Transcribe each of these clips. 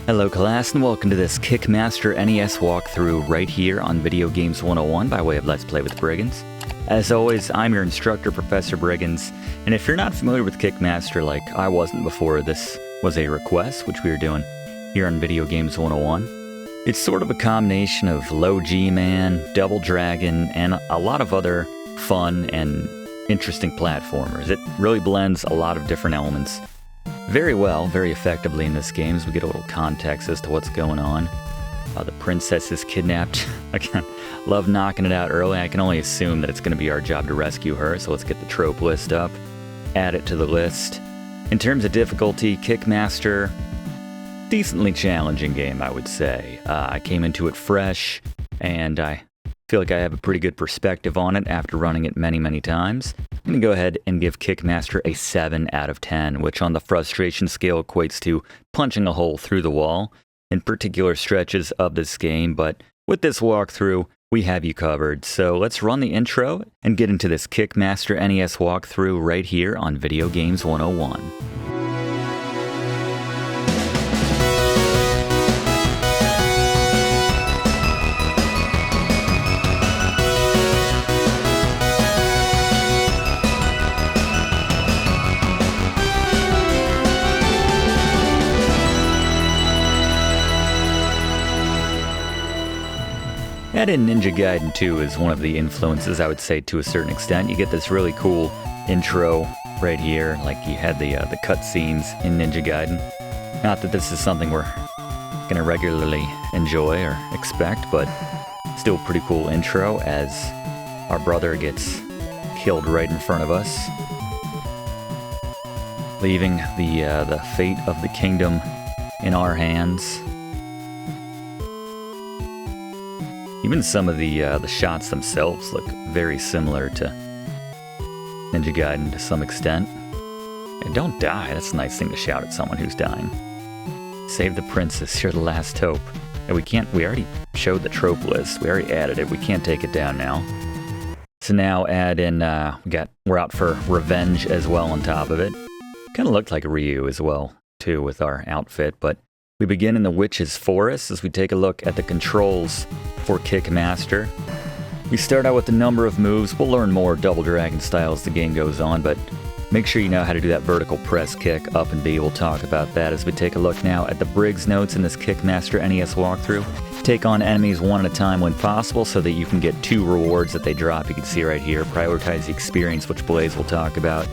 Hello class and welcome to this Kick Master NES walkthrough right here on Video Games 101 by way of Let's Play with Brigands. As always, I'm your instructor, Professor Brigands, and if you're not familiar with Kick Master like I wasn't before, this was a request which we are doing here on Video Games 101. It's sort of a combination of Low G-Man, Double Dragon, and a lot of other fun and interesting platformers. It really blends a lot of different elements very well, very effectively in this game as we get a little context as to what's going on. The princess is kidnapped. Again, love knocking it out early. I can only assume that it's going to be our job to rescue her, so let's get the trope list up, add it to the list. In terms of difficulty, Kick Master, decently challenging game, I would say. I came into it fresh, and I feel like I have a pretty good perspective on it after running it many, many times. I'm going to go ahead and give Kick Master a 7 out of 10, which on the frustration scale equates to punching a hole through the wall in particular stretches of this game, but with this walkthrough, we have you covered. So let's run the intro and get into this Kick Master NES walkthrough right here on Video Games 101. Add in Ninja Gaiden 2 is one of the influences, I would say, to a certain extent. You get this really cool intro right here, like you had the cutscenes in Ninja Gaiden. Not that this is something we're going to regularly enjoy or expect, but still pretty cool intro as our brother gets killed right in front of us, leaving the fate of the kingdom in our hands. Even some of the shots themselves look very similar to Ninja Gaiden to some extent. And don't die, that's a nice thing to shout at someone who's dying. Save the princess, you're the last hope. And we already showed the trope list, we already added it, we can't take it down now. So now add in, we're out for revenge as well on top of it. Kinda looked like Ryu as well, too, with our outfit, but we begin in the Witch's Forest as we take a look at the controls for Kick Master. We start out with a number of moves. We'll learn more Double Dragon style as the game goes on, but make sure you know how to do that vertical press kick, up and B. We'll talk about that as we take a look now at the Briggs notes in this Kick Master NES walkthrough. Take on enemies one at a time when possible so that you can get 2 rewards that they drop. You can see right here. Prioritize the experience, which Blaze will talk about.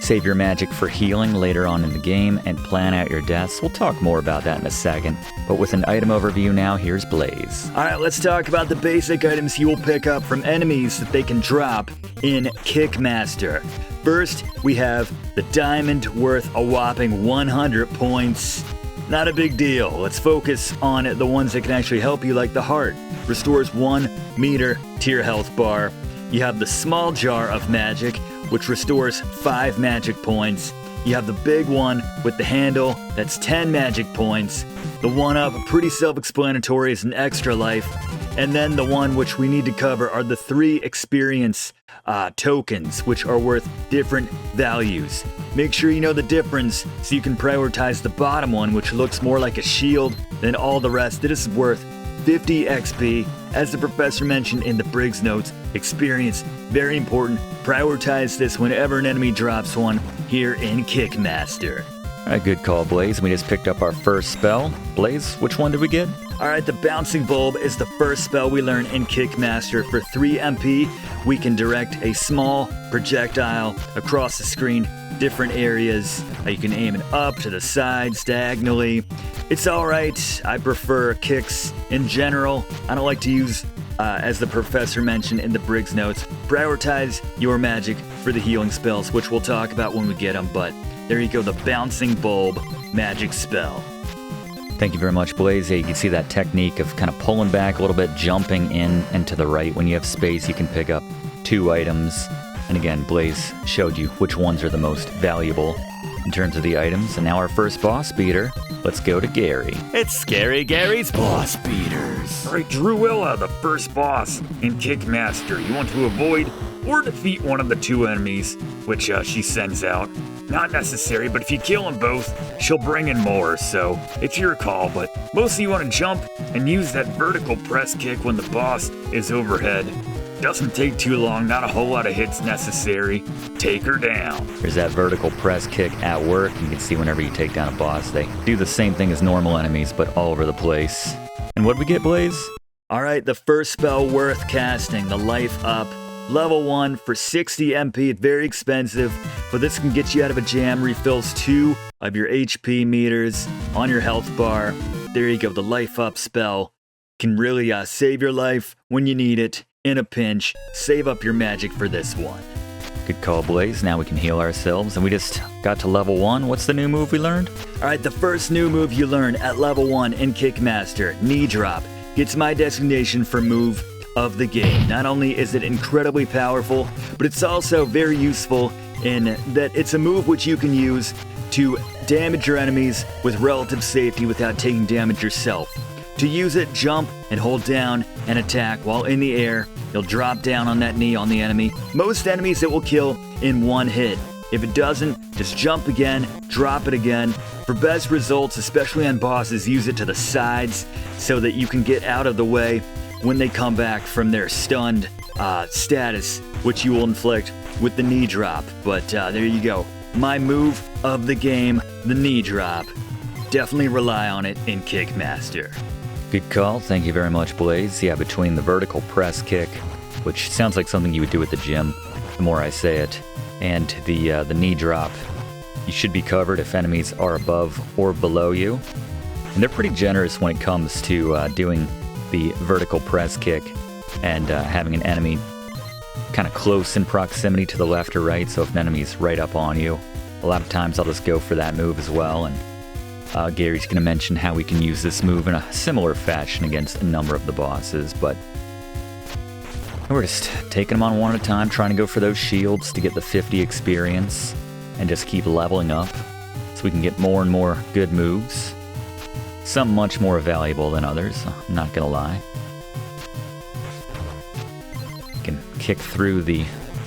Save your magic for healing later on in the game, and plan out your deaths. We'll talk more about that in a second, but with an item overview now, here's Blaze. Alright, let's talk about the basic items you will pick up from enemies that they can drop in Kick Master. First, we have the diamond worth a whopping 100 points. Not a big deal. Let's focus on the ones that can actually help you, like the heart. Restores 1 meter to your health bar. You have the small jar of magic, which restores 5 magic points. You have the big one with the handle, that's 10 magic points. The one up, pretty self-explanatory, is an extra life. And then the one which we need to cover are the 3 experience tokens, which are worth different values. Make sure you know the difference so you can prioritize the bottom one, which looks more like a shield than all the rest. It is worth 50 XP. As the professor mentioned in the Briggs notes, experience, very important. Prioritize this whenever an enemy drops one here in Kick Master. Alright, good call, Blaze. We just picked up our first spell. Blaze, which one did we get? Alright, the Bouncing Bulb is the first spell we learn in Kick Master. For 3 MP, we can direct a small projectile across the screen, different areas. You can aim it up, to the sides, diagonally. It's alright. I prefer kicks in general. I don't like to use, as the professor mentioned in the Briggs notes, prioritize your magic for the healing spells, which we'll talk about when we get them, but there you go, the Bouncing Bulb magic spell. Thank you very much, Blaze. Yeah, you can see that technique of kind of pulling back a little bit, jumping in and to the right. When you have space, you can pick up 2 items. And again, Blaze showed you which ones are the most valuable in terms of the items. And now our first boss beater. Let's go to Gary. It's Scary Gary's Boss Beaters. Alright, Druilla, the first boss in Kick Master. You want to avoid or defeat one of the 2 enemies, which she sends out. not necessary, but if you kill them both, she'll bring in more, so it's your call, but mostly you want to jump and use that vertical press kick when the boss is overhead. Doesn't take too long, not a whole lot of hits necessary. Take her down. There's that vertical press kick at work. You can see whenever you take down a boss, they do the same thing as normal enemies, but all over the place. And what'd we get, Blaze? Alright, the first spell worth casting, the Life Up. Level 1 for 60 MP, it's very expensive, but this can get you out of a jam, refills 2 of your HP meters on your health bar. There you go, the Life Up spell can really save your life when you need it. In a pinch, save up your magic for this one. Good call, Blaze. Now we can heal ourselves, and we just got to level 1. What's the new move we learned? Alright, the first new move you learn at level 1 in Kick Master, Knee Drop, gets my designation for move of the game. Not only is it incredibly powerful, but it's also very useful in that it's a move which you can use to damage your enemies with relative safety without taking damage yourself. To use it, jump and hold down and attack while in the air. You'll drop down on that knee on the enemy. Most enemies it will kill in one hit. If it doesn't, just jump again, drop it again. For best results, especially on bosses, use it to the sides so that you can get out of the way when they come back from their stunned status, which you will inflict with the knee drop. But there you go. My move of the game, the knee drop. Definitely rely on it in Kick Master. Good call. Thank you very much, Blaze. Yeah, between the vertical press kick, which sounds like something you would do at the gym, the more I say it, and the knee drop, you should be covered if enemies are above or below you. And they're pretty generous when it comes to doing the vertical press kick and having an enemy kind of close in proximity to the left or right, so if an enemy's right up on you, a lot of times I'll just go for that move as well. And Gary's going to mention how we can use this move in a similar fashion against a number of the bosses, but we're just taking them on one at a time, trying to go for those shields to get the 50 experience and just keep leveling up so we can get more and more good moves. Some much more valuable than others, I'm not going to lie. Can kick through the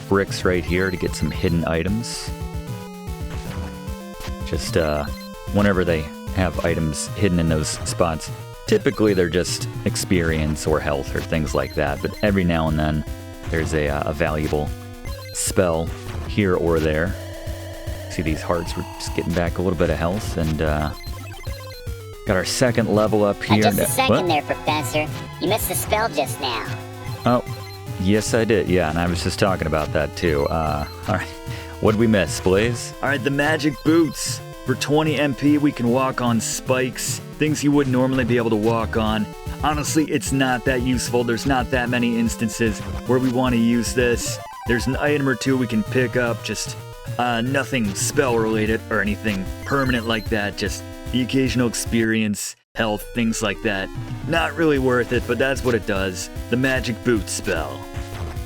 bricks right here to get some hidden items. Just whenever they have items hidden in those spots, typically they're just experience or health or things like that, but every now and then there's a valuable spell here or there. See these hearts, we're just getting back a little bit of health, and got our second level up here. Just a second there, Professor. You missed the spell just now. Oh, yes I did, yeah, and I was just talking about that too. Alright, what'd we miss, Blaze? Alright, the magic boots. For 20 MP, we can walk on spikes, things you wouldn't normally be able to walk on. Honestly, it's not that useful. There's not that many instances where we want to use this. There's an item or two we can pick up, just nothing spell related or anything permanent like that, just the occasional experience, health, things like that. Not really worth it, but that's what it does. The magic boot spell.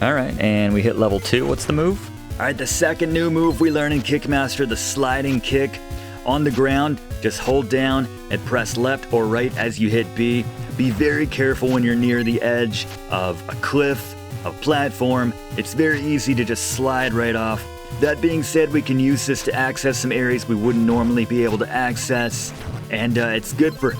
Alright, and we hit level 2. What's the move? Alright, the second new move we learn in Kick Master, the sliding kick. On the ground, just hold down and press left or right as you hit B. Be very careful when you're near the edge of a cliff, a platform. It's very easy to just slide right off. That being said, we can use this to access some areas we wouldn't normally be able to access. And it's good for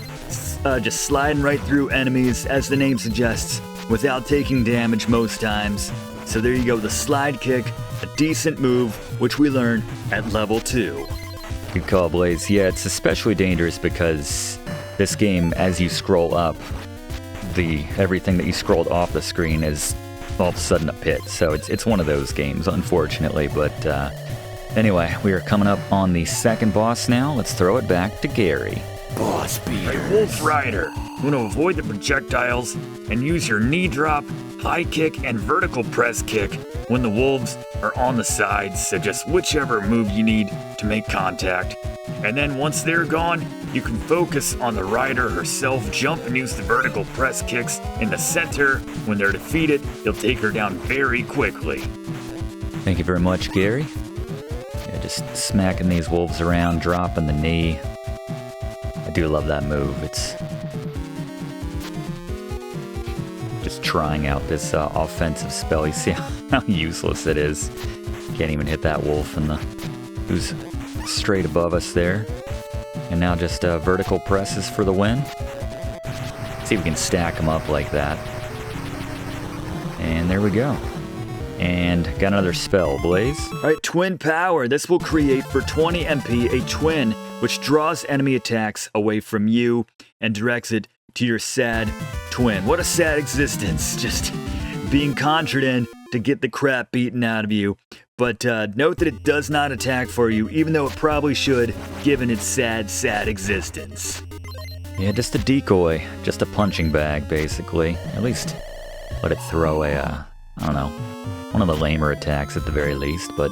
just sliding right through enemies, as the name suggests, without taking damage most times. So there you go, the slide kick, a decent move, which we learn at level 2. Good call, Blaze. Yeah, it's especially dangerous because this game, as you scroll up, everything that you scrolled off the screen is all of a sudden a pit. So it's one of those games, unfortunately. But anyway, we are coming up on the second boss now. Let's throw it back to Gary. Boss beater. Wolfrider. You want to avoid the projectiles and use your knee drop, high kick, and vertical press kick when the wolves are on the sides, so just whichever move you need to make contact. And then once they're gone, you can focus on the rider herself, jump and use the vertical press kicks in the center. When they're defeated, you'll take her down very quickly. Thank you very much, Gary. Yeah, just smacking these wolves around, dropping the knee. I do love that move. It's just trying out this offensive spell. You see how useless it is. Can't even hit that wolf in the who's straight above us there. And now just vertical presses for the win. See if we can stack them up like that. And there we go. And got another spell, Blaze. Alright, Twin Power. This will create for 20 MP a twin, which draws enemy attacks away from you and directs it to your sad twin. What a sad existence. Just being conjured in to get the crap beaten out of you. But note that it does not attack for you, even though it probably should, given its sad, sad existence. Yeah, just a decoy. Just a punching bag, basically. At least let it throw a, I don't know, one of the lamer attacks at the very least, but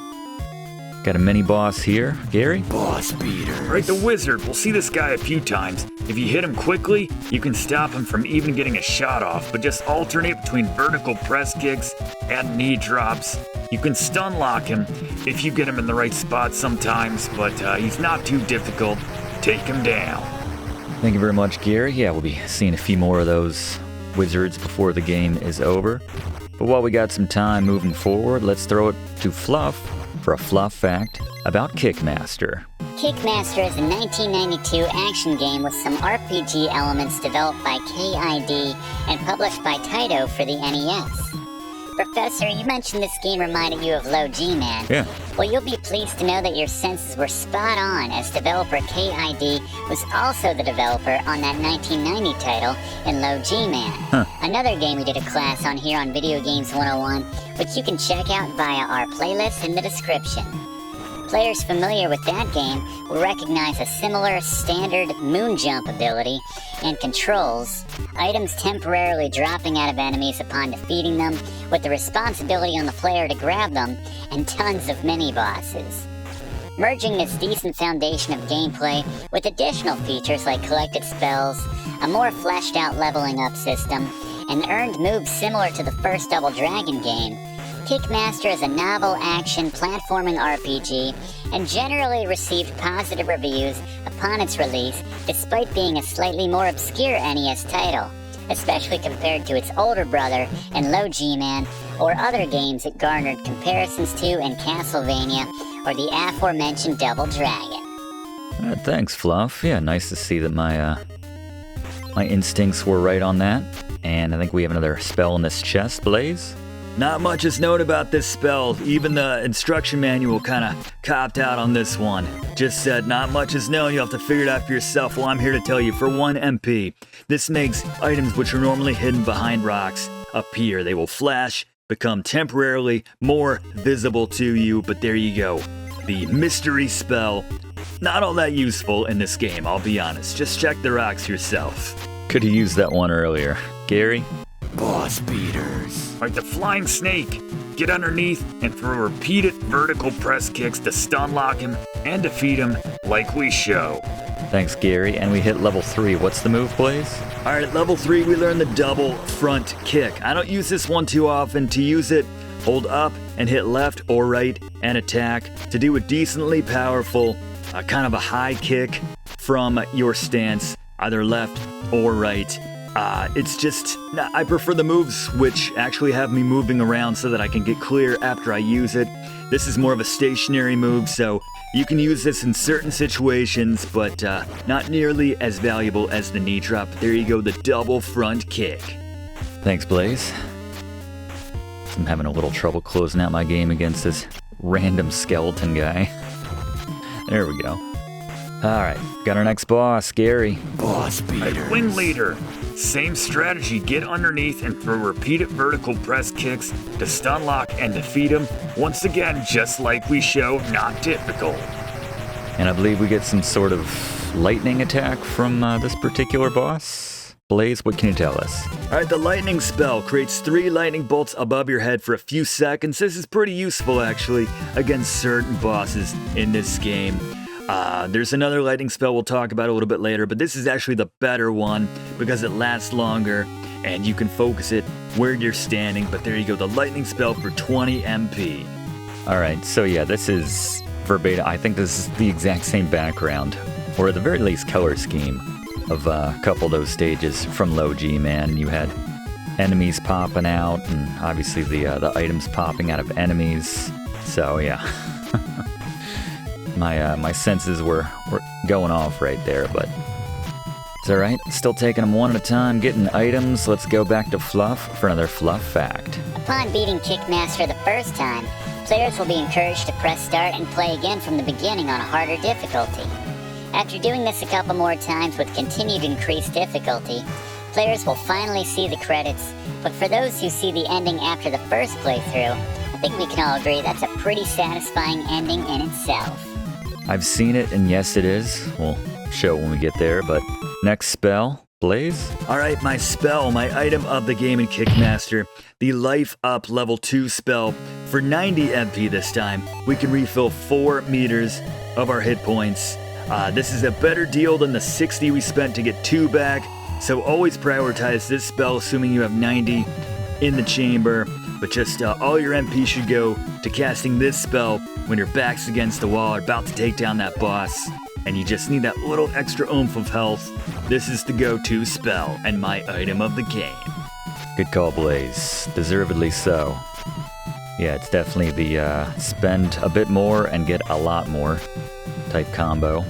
got a mini-boss here. Gary? Boss beater. Right, the wizard. We'll see this guy a few times. If you hit him quickly, you can stop him from even getting a shot off, but just alternate between vertical press kicks and knee drops. You can stun lock him if you get him in the right spot sometimes, but he's not too difficult. Take him down. Thank you very much, Gary. Yeah, we'll be seeing a few more of those wizards before the game is over. But while we got some time moving forward, let's throw it to Fluff for a Fluff fact about Kick Master. Kick Master is a 1992 action game with some RPG elements developed by KID and published by Taito for the NES. Professor, you mentioned this game reminded you of Low G-Man. Yeah. Well, you'll be pleased to know that your senses were spot on, as developer KID was also the developer on that 1990 title in Low G-Man. Huh. Another game we did a class on here on Video Games 101, which you can check out via our playlist in the description. Players familiar with that game will recognize a similar standard moon jump ability and controls, items temporarily dropping out of enemies upon defeating them, with the responsibility on the player to grab them, and tons of mini-bosses. Merging this decent foundation of gameplay with additional features like collected spells, a more fleshed out leveling up system, and earned moves similar to the first Double Dragon game, Kick Master is a novel action platforming RPG and generally received positive reviews upon its release, despite being a slightly more obscure NES title, especially compared to its older brother in Low G-Man or other games it garnered comparisons to in Castlevania or the aforementioned Double Dragon. Thanks, Fluff. Yeah, nice to see that my instincts were right on that. And I think we have another spell in this chest, Blaze. Not much is known about this spell. Even the instruction manual kind of copped out on this one. Just said not much is known, you'll have to figure it out for yourself. Well, I'm here to tell you, for 1 MP, this makes items which are normally hidden behind rocks appear. They will flash, become temporarily more visible to you, but there you go. The mystery spell. Not all that useful in this game, I'll be honest. Just check the rocks yourself. Could have used that one earlier. Gary? Boss beaters. Like the flying snake. Get underneath and throw repeated vertical press kicks to stun lock him and defeat him like we show. Thanks, Gary. And we hit level 3. What's the move, Blaze? Alright, at level 3 we learn the double front kick. I don't use this one too often. To use it, hold up and hit left or right and attack to do a decently powerful, kind of a high kick from your stance, either left or right. It's just, I prefer the moves which actually have me moving around so that I can get clear after I use it. This is more of a stationary move, so you can use this in certain situations, but not nearly as valuable as the knee drop. There you go, the double front kick. Thanks, Blaze. I'm having a little trouble closing out my game against this random skeleton guy. There we go. Alright, got our next boss, Gary. Boss beater. Wingleader. Same strategy, get underneath and throw repeated vertical press kicks to stun lock and defeat him. Once again, just like we show, not difficult. And I believe we get some sort of lightning attack from this particular boss. Blaze, what can you tell us? Alright, the lightning spell creates 3 lightning bolts above your head for a few seconds. This is pretty useful, actually, against certain bosses in this game. There's another lightning spell we'll talk about a little bit later, but this is actually the better one because it lasts longer and you can focus it where you're standing. But there you go, the lightning spell for 20 MP. Alright, so yeah, this is verbatim. I think this is the exact same background, or at the very least color scheme, of a couple of those stages from Low G-Man. You had enemies popping out, and obviously the items popping out of enemies. So yeah. My senses were going off right there, but it's alright. Still taking them one at a time, getting items. Let's go back to Fluff for another Fluff fact. Upon beating Kick Master the first time, players will be encouraged to press start and play again from the beginning on a harder difficulty. After doing this a couple more times with continued increased difficulty, players will finally see the credits, but for those who see the ending after the first playthrough, I think we can all agree that's a pretty satisfying ending in itself. I've seen it, and yes, it is. We'll show when we get there, but next spell, Blaze? Alright, my spell, my item of the game in Kick Master, the Life Up level 2 spell. For 90 MP this time, we can refill 4 meters of our hit points. This is a better deal than the 60 we spent to get 2 back, so always prioritize this spell assuming you have 90 in the chamber. But just all your MP should go to casting this spell when your back's against the wall or about to take down that boss, and you just need that little extra oomph of health. This is the go-to spell and my item of the game. Good call, Blaze. Deservedly so. Yeah, it's definitely the spend a bit more and get a lot more type combo.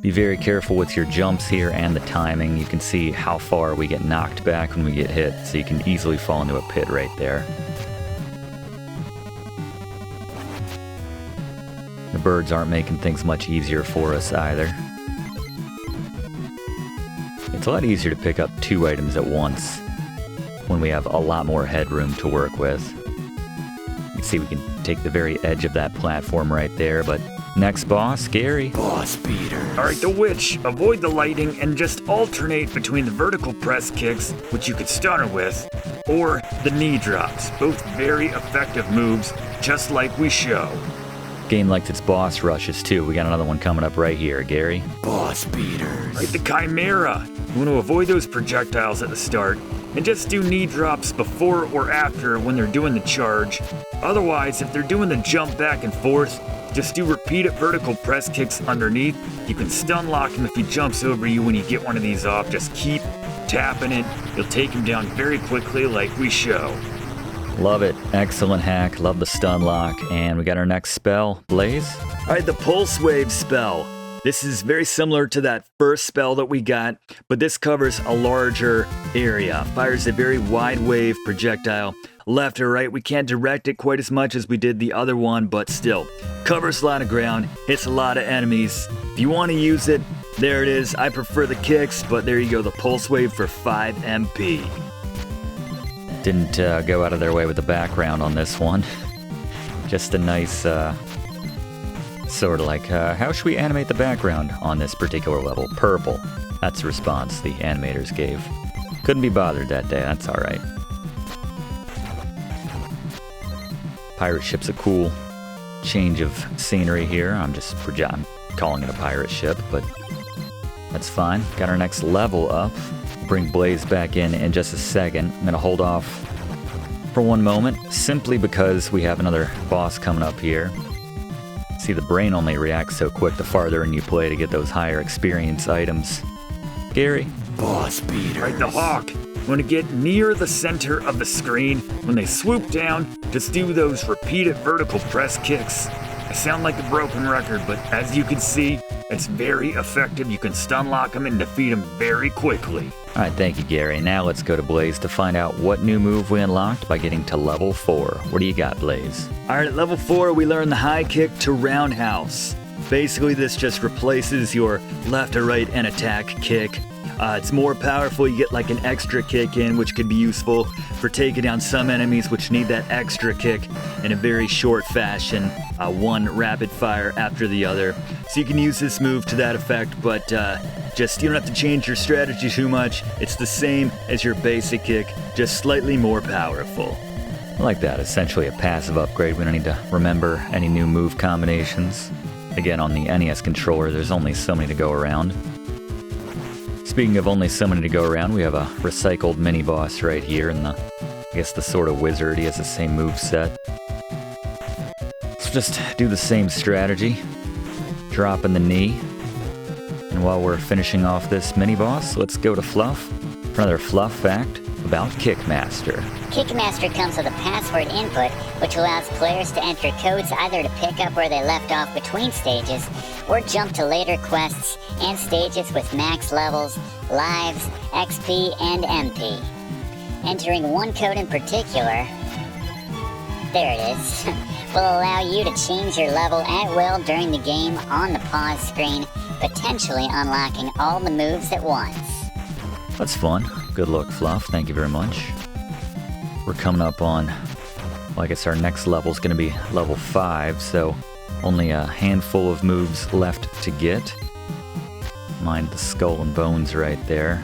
Be very careful with your jumps here and the timing. You can see how far we get knocked back when we get hit, so you can easily fall into a pit right there. The birds aren't making things much easier for us either. It's a lot easier to pick up 2 items at once when we have a lot more headroom to work with. You can see we can take the very edge of that platform right there, but next boss, Gary. Boss beater. Alright, the Witch. Avoid the lighting and just alternate between the vertical press kicks, which you could stun her with, or the knee drops. Both very effective moves, just like we show. Game likes its boss rushes too. We got another one coming up right here, Gary. Boss beaters. Like the Chimera. You want to avoid those projectiles at the start, and just do knee drops before or after when they're doing the charge. Otherwise, if they're doing the jump back and forth, just do repeated vertical press kicks underneath. You can stun lock him if he jumps over you when you get one of these off. Just keep tapping it. You'll take him down very quickly like we show. Love it. Excellent hack. Love the stun lock. And we got our next spell, Blaze. Alright, the Pulse Wave spell. This is very similar to that first spell that we got, but this covers a larger area. Fires a very wide wave projectile, left or right. We can't direct it quite as much as we did the other one, but still, covers a lot of ground, hits a lot of enemies. If you want to use it, there it is. I prefer the kicks, but there you go, the Pulse Wave for 5 MP. Didn't go out of their way with the background on this one. Just a nice, sort of like, how should we animate the background on this particular level? Purple. That's the response the animators gave. Couldn't be bothered that day, that's alright. Pirate ship's a cool change of scenery here. I'm calling it a pirate ship, but that's fine. Got our next level up. Bring Blaze back in just a second. I'm gonna hold off for one moment, simply because we have another boss coming up here. See, the brain only reacts so quick the farther in you play to get those higher experience items. Gary? Boss beaters. Right, the Hawk. Want to get near the center of the screen. When they swoop down, just do those repeated vertical press kicks. I sound like a broken record, but as you can see, it's very effective. You can stun lock them and defeat them very quickly. Alright, thank you, Gary. Now let's go to Blaze to find out what new move we unlocked by getting to level 4. What do you got, Blaze? Alright, at level 4, we learn the high kick to roundhouse. Basically, this just replaces your left or right and attack kick. It's more powerful. You get like an extra kick in, which could be useful for taking down some enemies which need that extra kick in a very short fashion, one rapid fire after the other. So you can use this move to that effect, but just you don't have to change your strategy too much. It's the same as your basic kick, just slightly more powerful. I like that. Essentially a passive upgrade. We don't need to remember any new move combinations. Again, on the NES controller, there's only so many to go around. Speaking of only so many to go around, we have a recycled Miniboss right here, and I guess the sort of wizard. He has the same move set. So just do the same strategy, dropping the knee. And while we're finishing off this Miniboss, let's go to Fluff for another Fluff fact. about Kick Master. Kick Master comes with a password input, which allows players to enter codes either to pick up where they left off between stages, or jump to later quests and stages with max levels, lives, XP, and MP. Entering one code in particular, there it is, will allow you to change your level at will during the game on the pause screen, potentially unlocking all the moves at once. That's fun. Good luck, Fluff. Thank you very much. We're coming up on, well, I guess our next level is going to be level 5, so only a handful of moves left to get. Mind the skull and bones right there.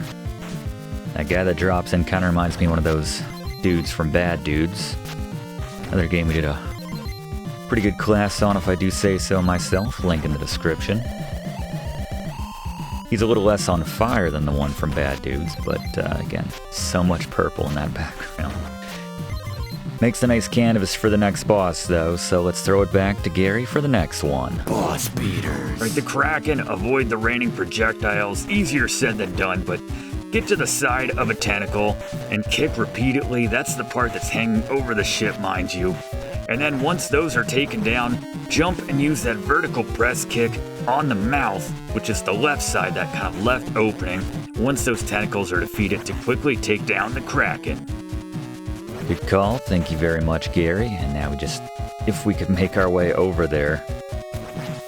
That guy that drops in kind of reminds me of one of those dudes from Bad Dudes. Another game we did a pretty good class on, if I do say so myself. Link in the description. He's a little less on fire than the one from Bad Dudes, but again, so much purple in that background. Makes a nice canvas for the next boss, though, so let's throw it back to Gary for the next one. Boss beaters. Right, the Kraken, avoid the raining projectiles. Easier said than done, but get to the side of a tentacle and kick repeatedly. That's the part that's hanging over the ship, mind you. And then once those are taken down, jump and use that vertical press kick on the mouth, which is the left side, that kind of left opening, once those tentacles are defeated, to quickly take down the Kraken. Good call. Thank you very much, Gary. And now we just, if we could make our way over there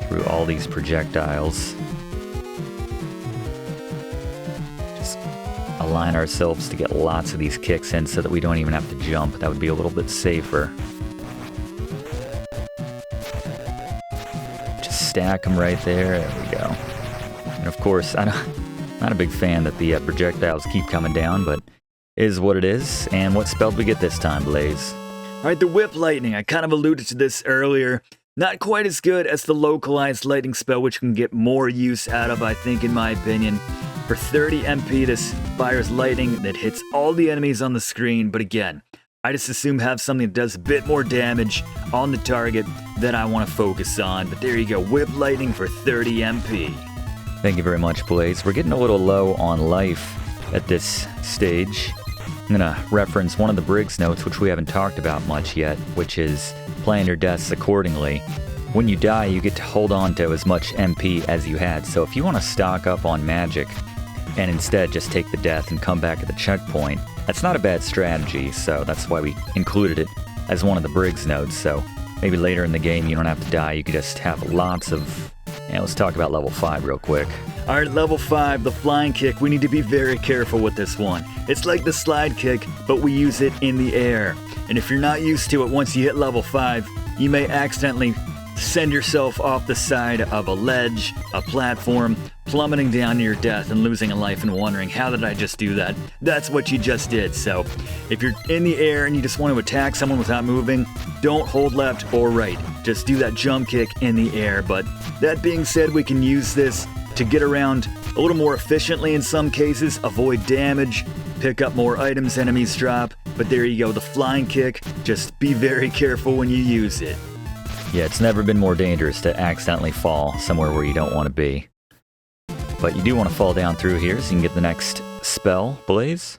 through all these projectiles, just align ourselves to get lots of these kicks in so that we don't even have to jump. That would be a little bit safer. Stack them right there. There we go. And of course, I'm not a big fan that the projectiles keep coming down, but is what it is. And what spell did we get this time, Blaze? Alright, the Whip Lightning. I kind of alluded to this earlier. Not quite as good as the localized lightning spell, which can get more use out of, I think, in my opinion. For 30 MP, this fires lightning that hits all the enemies on the screen, but again, I just assume have something that does a bit more damage on the target that I want to focus on. But there you go, Whip Lightning for 30 MP. Thank you very much, Blaze. We're getting a little low on life at this stage. I'm going to reference one of the Briggs notes, which we haven't talked about much yet, which is plan your deaths accordingly. When you die, you get to hold on to as much MP as you had. So if you want to stock up on magic and instead just take the death and come back at the checkpoint, that's not a bad strategy, so that's why we included it as one of the Briggs notes. So maybe later in the game you don't have to die, you could just have lots of... Yeah, let's talk about level 5 real quick. Alright, level 5, the flying kick. We need to be very careful with this one. It's like the slide kick, but we use it in the air. And if you're not used to it, once you hit level 5, you may accidentally send yourself off the side of a ledge, a platform, plummeting down to your death and losing a life and wondering, how did I just do that? That's what you just did. So if you're in the air and you just want to attack someone without moving, don't hold left or right. Just do that jump kick in the air. But that being said, we can use this to get around a little more efficiently in some cases, avoid damage, pick up more items enemies drop. But there you go, the flying kick. Just be very careful when you use it. Yeah, it's never been more dangerous to accidentally fall somewhere where you don't want to be. But you do want to fall down through here so you can get the next spell, Blaze.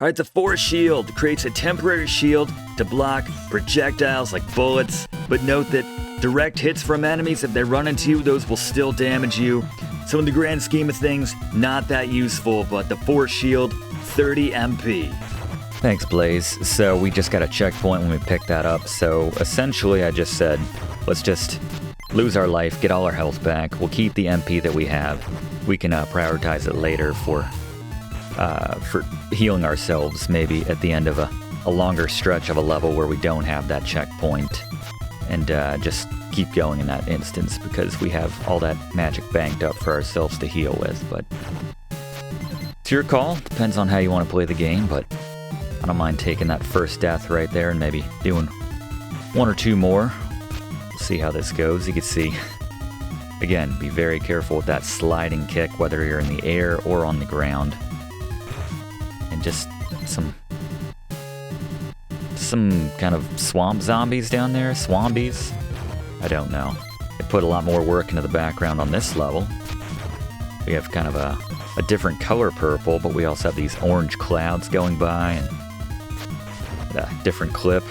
Alright, the Force Shield creates a temporary shield to block projectiles like bullets, but note that direct hits from enemies, if they run into you, those will still damage you. So in the grand scheme of things, not that useful, but the Force Shield, 30 MP. Thanks, Blaze. So we just got a checkpoint when we picked that up, so essentially I just said, let's just lose our life, get all our health back, we'll keep the MP that we have. We can prioritize it later for healing ourselves, maybe at the end of a longer stretch of a level where we don't have that checkpoint. And just keep going in that instance, because we have all that magic banked up for ourselves to heal with. But it's your call, depends on how you want to play the game, but I don't mind taking that first death right there and maybe doing one or two more. We'll see how this goes. You can see, again, be very careful with that sliding kick, whether you're in the air or on the ground. And just some kind of swamp zombies down there, swambies. I don't know. They put a lot more work into the background on this level. We have kind of a a different color purple, but we also have these orange clouds going by and a different clip.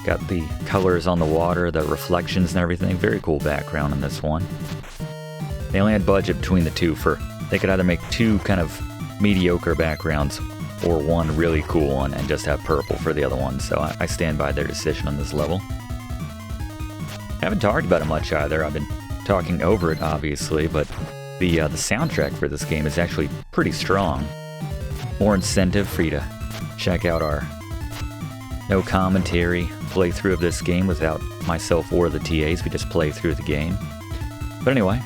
Got the colors on the water, the reflections and everything. Very cool background in this one. They only had budget between the two for, they could either make two kind of mediocre backgrounds or one really cool one and just have purple for the other one. So I stand by their decision on this level. Haven't talked about it much either. I've been talking over it, obviously, but the soundtrack for this game is actually pretty strong. More incentive for you to check out our no commentary playthrough of this game without myself or the TAs. We just play through the game. But anyway,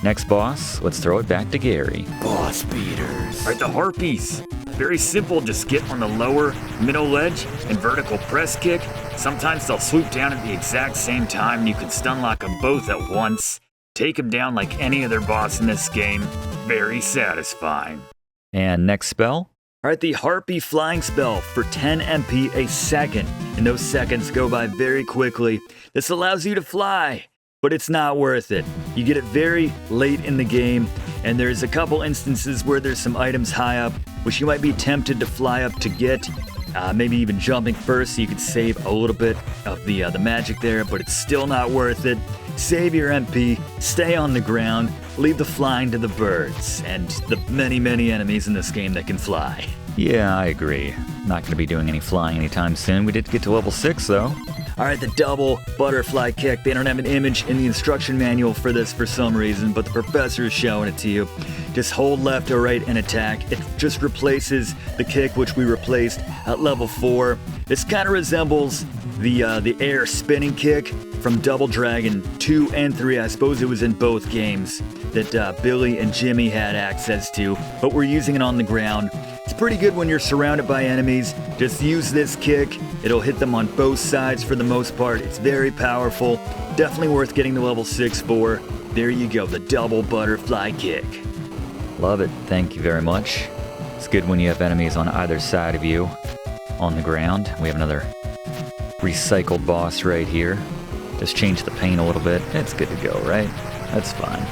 next boss, let's throw it back to Gary. Boss beaters. Alright, the Harpies. Very simple, just get on the lower middle ledge and vertical press kick. Sometimes they'll swoop down at the exact same time and you can stun lock them both at once. Take them down like any other boss in this game. Very satisfying. And next spell? Alright, the Harpy flying spell for 10 MP a second. And those seconds go by very quickly. This allows you to fly, but it's not worth it. You get it very late in the game, and there's a couple instances where there's some items high up, which you might be tempted to fly up to get. Maybe even jumping first so you could save a little bit of the magic there, but it's still not worth it. Save your MP, stay on the ground, leave the flying to the birds, and the many, many enemies in this game that can fly. Yeah, I agree. Not going to be doing any flying anytime soon. We did get to level 6, though. Alright, the double butterfly kick. They don't have an image in the instruction manual for this for some reason, but the professor is showing it to you. Just hold left or right and attack. It just replaces the kick, which we replaced at level 4. This kind of resembles the air spinning kick from Double Dragon 2 and 3. I suppose it was in both games that Billy and Jimmy had access to, but we're using it on the ground. It's pretty good when you're surrounded by enemies. Just use this kick. It'll hit them on both sides for the most part. It's very powerful. Definitely worth getting to level 6 for. There you go, the double butterfly kick. Love it. Thank you very much. It's good when you have enemies on either side of you on the ground. We have another recycled boss right here. Just change the paint a little bit. It's good to go, right? That's fine.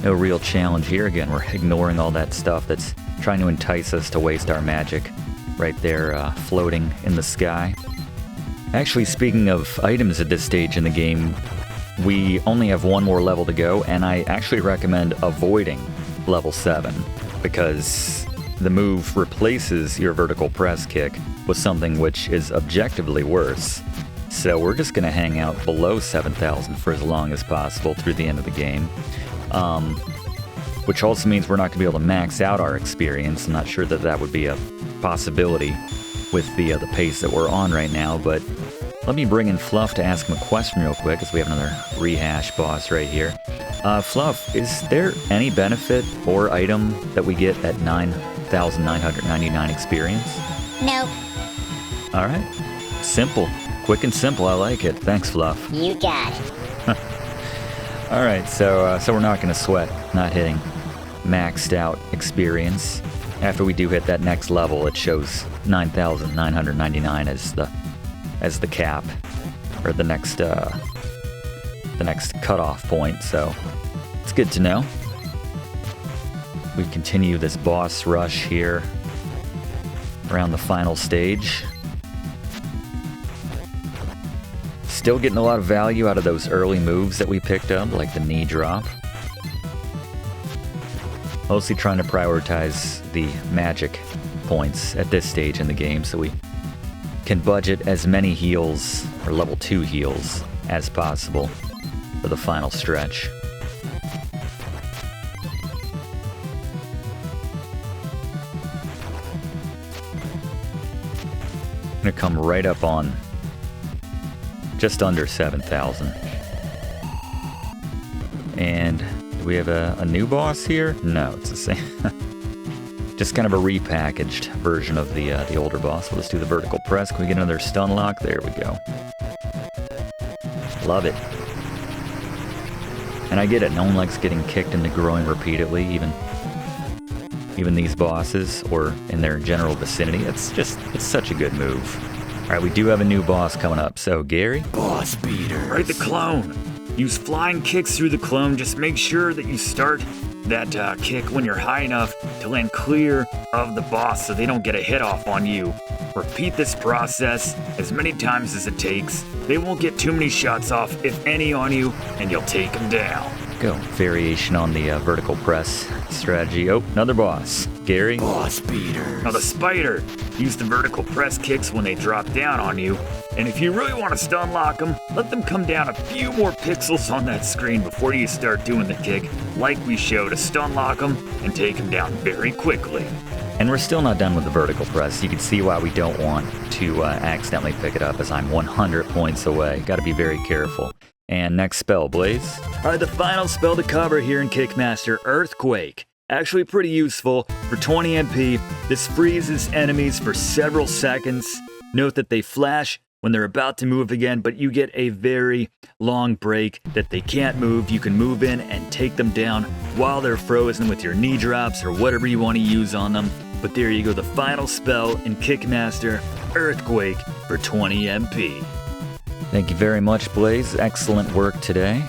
No real challenge here. Again, we're ignoring all that stuff that's trying to entice us to waste our magic right there floating in the sky. Actually, speaking of items at this stage in the game, we only have one more level to go, and I actually recommend avoiding level 7 because the move replaces your vertical press kick with something which is objectively worse. So we're just going to hang out below 7,000 for as long as possible through the end of the game. Which also means we're not going to be able to max out our experience. I'm not sure that that would be a possibility with the pace that we're on right now, but let me bring in Fluff to ask him a question real quick, as we have another rehash boss right here. Fluff, is there any benefit or item that we get at 9,999 experience? Nope. Alright. Simple. Quick and simple, I like it. Thanks, Fluff. You got it. Alright, so we're not going to sweat not hitting maxed out experience. After we do hit that next level, it shows 9,999 as the cap, or the next cutoff point, so it's good to know. We continue this boss rush here around the final stage. Still getting a lot of value out of those early moves that we picked up, like the knee drop. Mostly trying to prioritize the magic points at this stage in the game so we can budget as many heals, or level 2 heals, as possible for the final stretch. I'm gonna come right up on just under 7,000. And do we have a new boss here? No, it's the same. Just kind of a repackaged version of the older boss. We'll just do the vertical press. Can we get another stun lock? There we go. Love it. And I get it. No one likes getting kicked in the groin repeatedly, even these bosses or in their general vicinity. It's such a good move. All right, we do have a new boss coming up. So, Gary? Boss beaters. Alright, the clone. Use flying kicks through the clone. Just make sure that you start that kick when you're high enough to land clear of the boss so they don't get a hit off on you. Repeat this process as many times as it takes. They won't get too many shots off, if any, on you, and you'll take them down. Go. Variation on the vertical press strategy. Oh, another boss. Gary? Boss beaters. Now the spider, use the vertical press kicks when they drop down on you. And if you really want to stun lock them, let them come down a few more pixels on that screen before you start doing the kick, like we showed, to stun lock them and take them down very quickly. And we're still not done with the vertical press. You can see why we don't want to accidentally pick it up, as I'm 100 points away. Got to be very careful. And next spell, Blaze. Alright, the final spell to cover here in Kick Master, Earthquake. Actually pretty useful. For 20 MP, this freezes enemies for several seconds. Note that they flash when they're about to move again, but you get a very long break that they can't move. You can move in and take them down while they're frozen with your knee drops or whatever you want to use on them. But there you go, the final spell in Kick Master, Earthquake, for 20 MP. Thank you very much, Blaze. Excellent work today.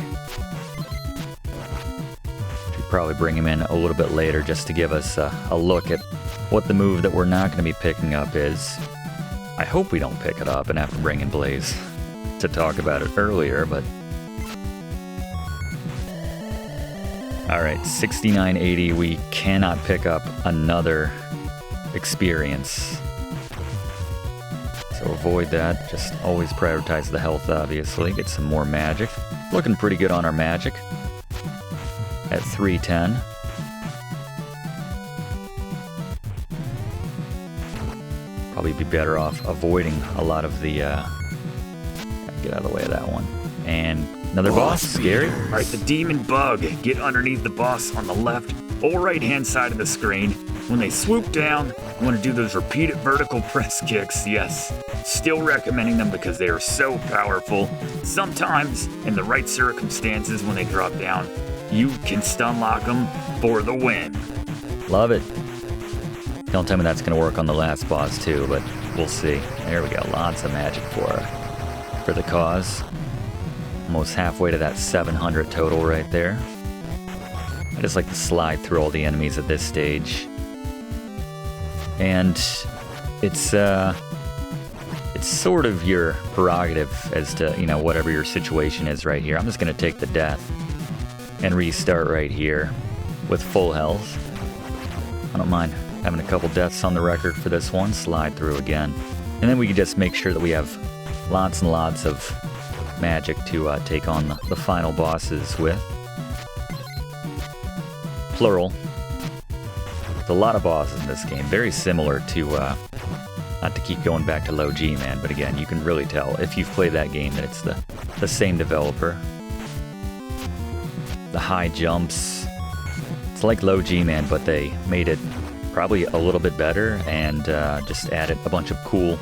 Should probably bring him in a little bit later just to give us a look at what the move that we're not going to be picking up is. I hope we don't pick it up and have to bring in Blaze to talk about it earlier, but... Alright, 6980, we cannot pick up another experience. So avoid that, just always prioritize the health, obviously. Get some more magic. Looking pretty good on our magic at 310. Probably be better off avoiding a lot of the, get out of the way of that one. And another boss, scary. Alright, the demon bug. Get underneath the boss on the left or right hand side of the screen. When they swoop down, you want to do those repeated vertical press kicks. Yes, still recommending them because they are so powerful. Sometimes, in the right circumstances when they drop down, you can stun lock them for the win. Love it. Don't tell me that's going to work on the last boss too, but we'll see. There we go, lots of magic for the cause. Almost halfway to that 700 total right there. I just like to slide through all the enemies at this stage. And it's sort of your prerogative as to, you know, whatever your situation is right here. I'm just going to take the death and restart right here with full health. I don't mind having a couple deaths on the record for this one. Slide through again. And then we can just make sure that we have lots and lots of magic to take on the final bosses with. Plural. There's a lot of bosses in this game, very similar to, not to keep going back to Low G, man, but again, you can really tell if you've played that game that it's the same developer. The high jumps, it's like Low G, man, but they made it probably a little bit better and just added a bunch of cool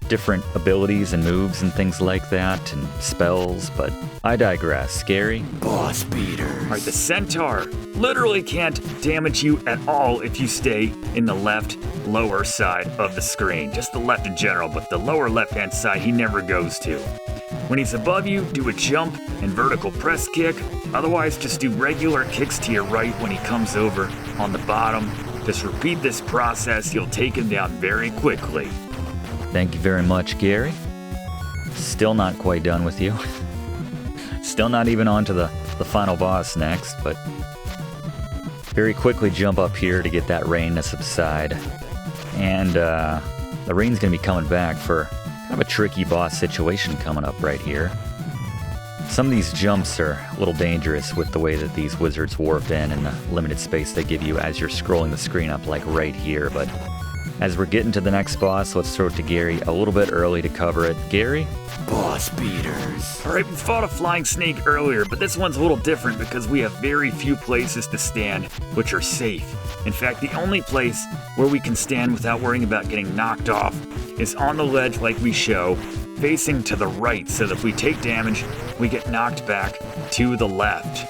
different abilities and moves and things like that, and spells, but I digress. Scary? Boss beaters. Alright, the Centaur literally can't damage you at all if you stay in the left lower side of the screen. Just the left in general, but the lower left-hand side he never goes to. When he's above you, do a jump and vertical press kick. Otherwise, just do regular kicks to your right when he comes over on the bottom. Just repeat this process, you'll take him down very quickly. Thank you very much, Gary. Still not quite done with you. Still not even on to the final boss next, but very quickly jump up here to get that rain to subside. And the rain's going to be coming back for kind of a tricky boss situation coming up right here. Some of these jumps are a little dangerous with the way that these wizards warp in and the limited space they give you as you're scrolling the screen up, like right here, but as we're getting to the next boss, let's throw it to Gary a little bit early to cover it. Gary? Boss beaters. Alright, we fought a flying snake earlier, but this one's a little different because we have very few places to stand which are safe. In fact, the only place where we can stand without worrying about getting knocked off is on the ledge like we show, facing to the right, so that if we take damage, we get knocked back to the left.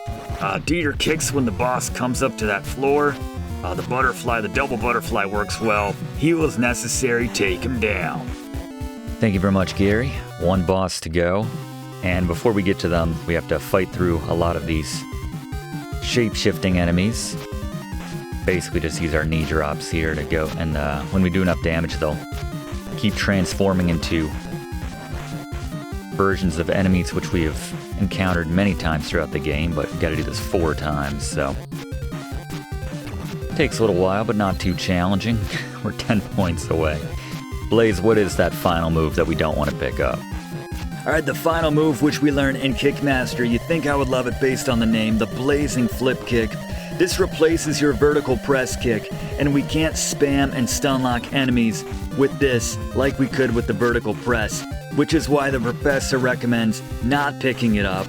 Do your kicks when the boss comes up to that floor. The double butterfly works well. Heal is necessary, take him down. Thank you very much, Gary. One boss to go. And before we get to them, we have to fight through a lot of these shape-shifting enemies. Basically just use our knee drops here to go, and when we do enough damage, they'll keep transforming into versions of enemies which we have encountered many times throughout the game, but gotta do this 4 times, so. Takes a little while, but not too challenging. We're 10 points away. Blaze, what is that final move that we don't want to pick up? Alright, the final move which we learn in Kick Master, you think I would love it based on the name, the Blazing Flip Kick. This replaces your vertical press kick, and we can't spam and stun lock enemies with this like we could with the vertical press, which is why the professor recommends not picking it up.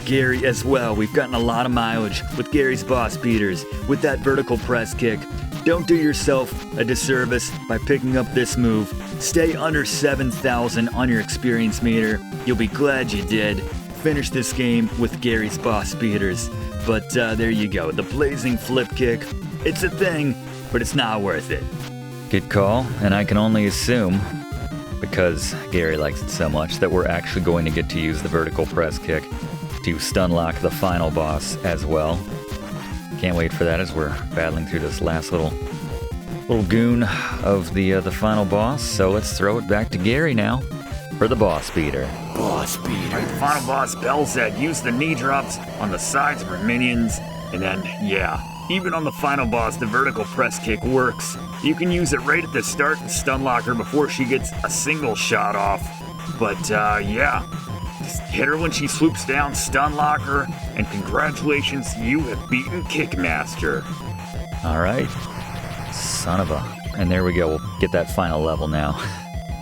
Gary as well, we've gotten a lot of mileage with Gary's boss beaters with that vertical press kick. Don't do yourself a disservice by picking up this move. Stay under 7,000 on your experience meter. You'll be glad you did. Finish this game with Gary's boss beaters. But there you go, the Blazing Flip Kick. It's a thing, but it's not worth it. Good call, and I can only assume, because Gary likes it so much, that we're actually going to get to use the vertical press kick to stun lock the final boss as well. Can't wait for that as we're battling through this last little goon of the final boss. So let's throw it back to Gary now for the boss beater. Boss beater. The final boss, Belzed, use the knee drops on the sides of her minions, and then, yeah, even on the final boss, the vertical press kick works. You can use it right at the start and stun lock her before she gets a single shot off. But, yeah. Just hit her when she swoops down, stun lock her, and congratulations, you have beaten Kick Master. Alright. Son of a... And there we go, we'll get that final level now.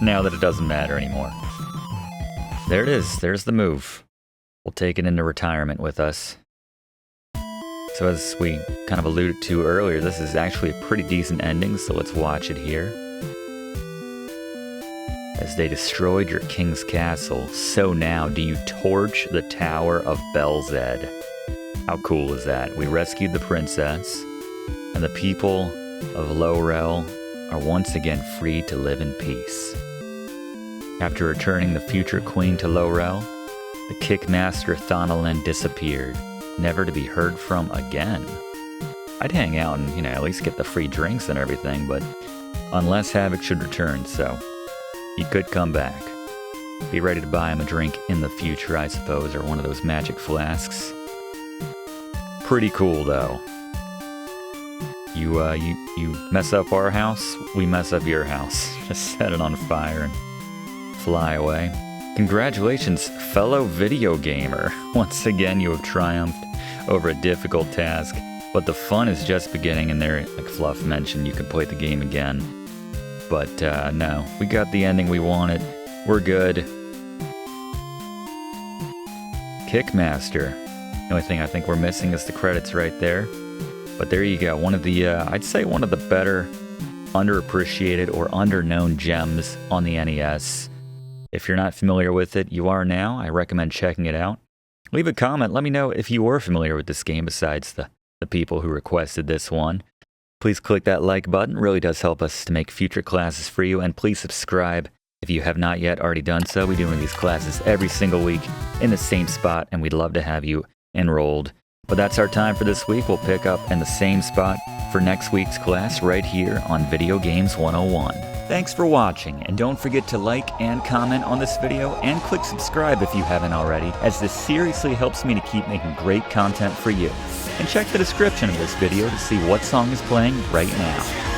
Now that it doesn't matter anymore. There it is, there's the move. We'll take it into retirement with us. So as we kind of alluded to earlier, this is actually a pretty decent ending, so let's watch it here. As they destroyed your king's castle, so now do you torch the Tower of Belzed. How cool is that? We rescued the princess, and the people of Lorel are once again free to live in peace. After returning the future queen to Lorel, the Kick Master Thonolin disappeared, never to be heard from again. I'd hang out and, at least get the free drinks and everything, but unless Havoc should return, so he could come back. Be ready to buy him a drink in the future, I suppose, or one of those magic flasks. Pretty cool, though. You mess up our house, we mess up your house. Just set it on fire and fly away. Congratulations, fellow video gamer. Once again, you have triumphed over a difficult task, but the fun is just beginning, and there, like Fluff mentioned, you can play the game again. But no, we got the ending we wanted. We're good. Kick Master. The only thing I think we're missing is the credits right there. But there you go. One of the, I'd say one of the better underappreciated or underknown gems on the NES. If you're not familiar with it, you are now. I recommend checking it out. Leave a comment. Let me know if you were familiar with this game besides the people who requested this one. Please click that like button. It really does help us to make future classes for you. And please subscribe if you have not yet already done so. We do one of these classes every single week in the same spot, and we'd love to have you enrolled. But that's our time for this week. We'll pick up in the same spot for next week's class right here on Video Games 101. Thanks for watching, and don't forget to like and comment on this video, and click subscribe if you haven't already, as this seriously helps me to keep making great content for you. And check the description of this video to see what song is playing right now.